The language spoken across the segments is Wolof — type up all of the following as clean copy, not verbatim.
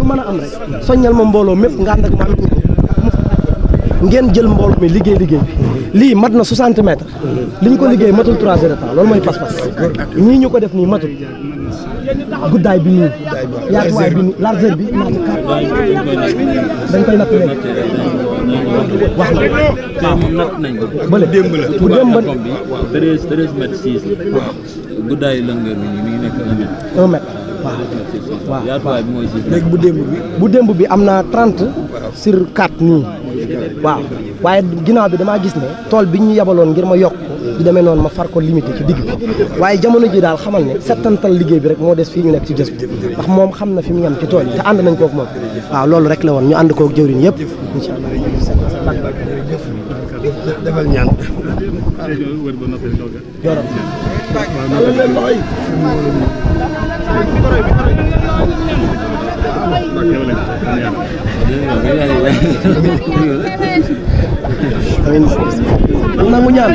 mën a am rek soññal ma mbooloo mépp nga ànd ak man ngeen jël mbooloo mi liggéey bi lii mat na 60 mètres li ñu ko liggéey matul 3 heures de temps loolu mooy pas-pas ñii ñu ko def nii matul guddaay bi nii yaatuwaay bi nii largeur bi naatu kaat dañ koy natt léegi wax na natt nañ ko bële démb la bu démb 13 mètres 6 la guddaayu longueur bi mi ngi nekk 1 mètre waaw yaatuwaay bi mooy 6 léegi bu démb bi am naa 30 sur 4 nii waaw waaye ginnaaw bi damaa gis ne tool bi ñu yabaloon ngir ma yokk di demee noonu ma far ko limité ci digg bi waaye jamono ji daal xamal ne settantal liggéey bi rek moo des fii ñu nekk ci jës bi ndax moom xam na fi mu yem ci tool te ànd nañ kook moom waaw loolu rek la woon ñu ànd kook jëwriñ yëpp incha allah defal ñaan amiin nangu ñaan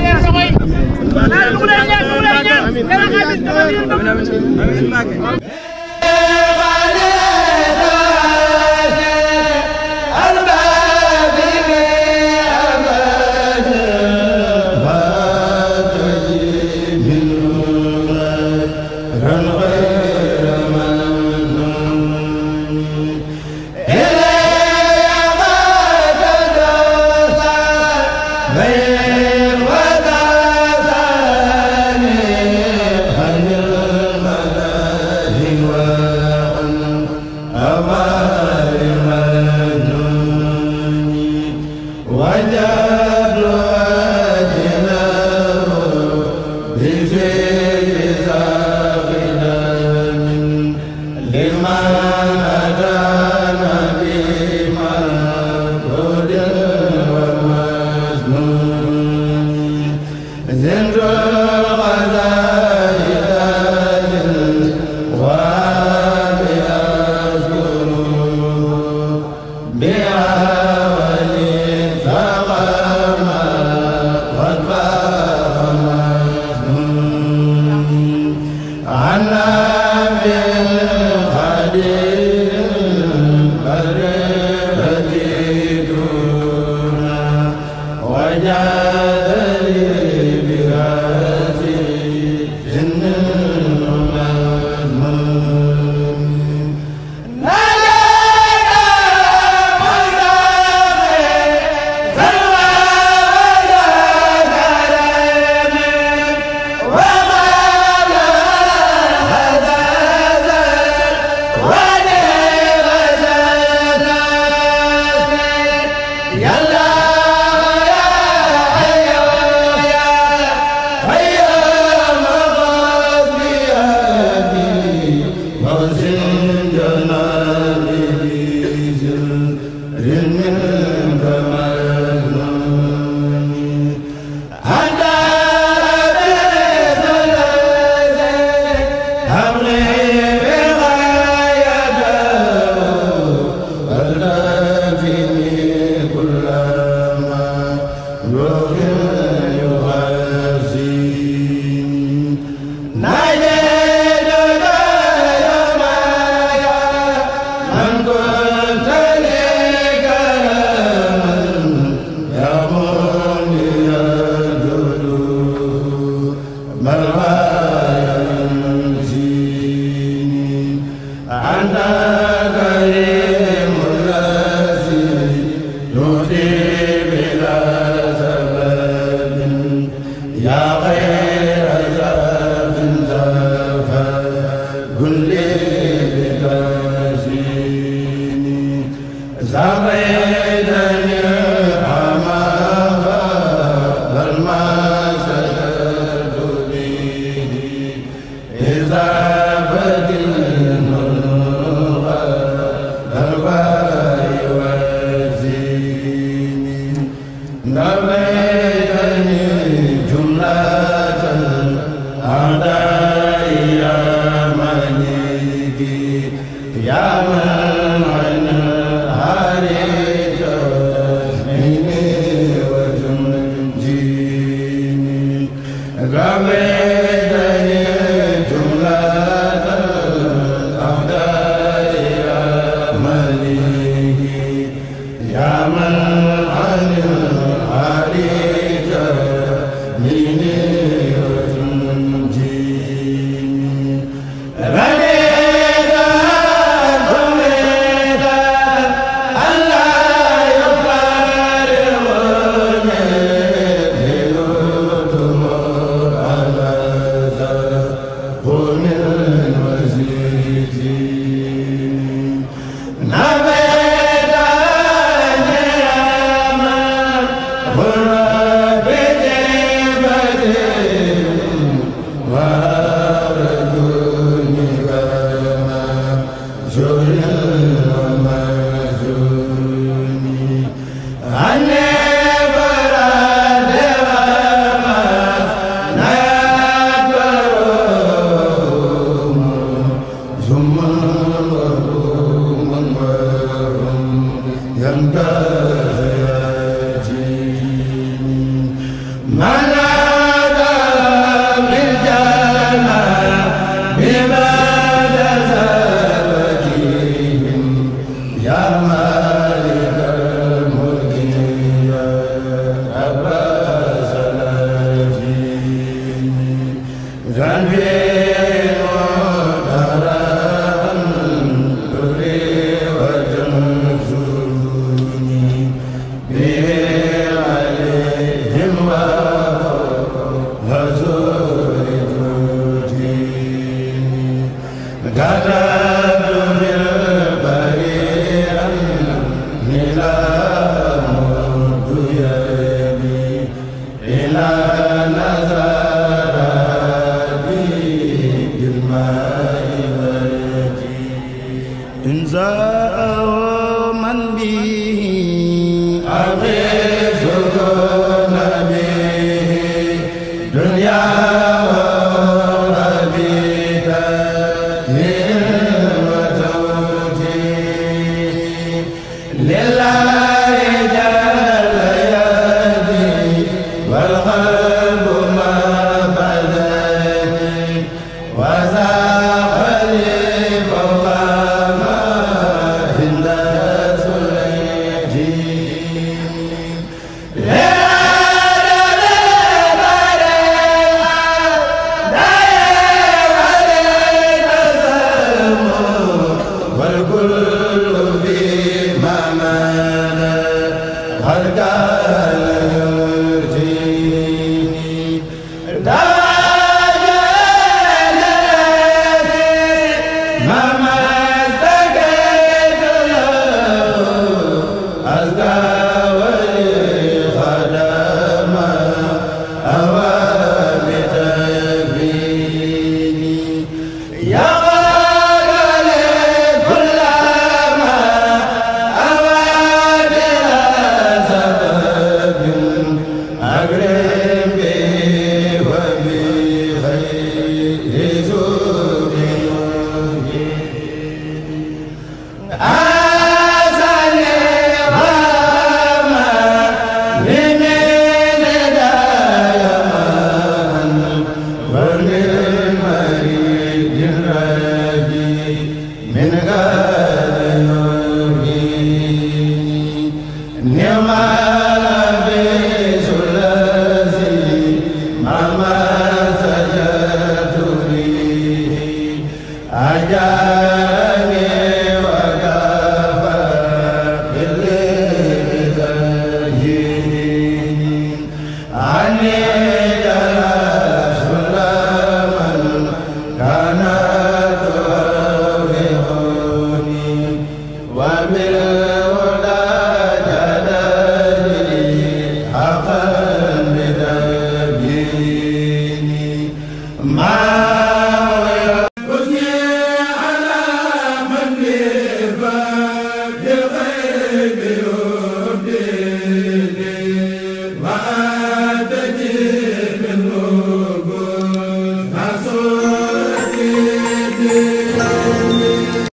Amen.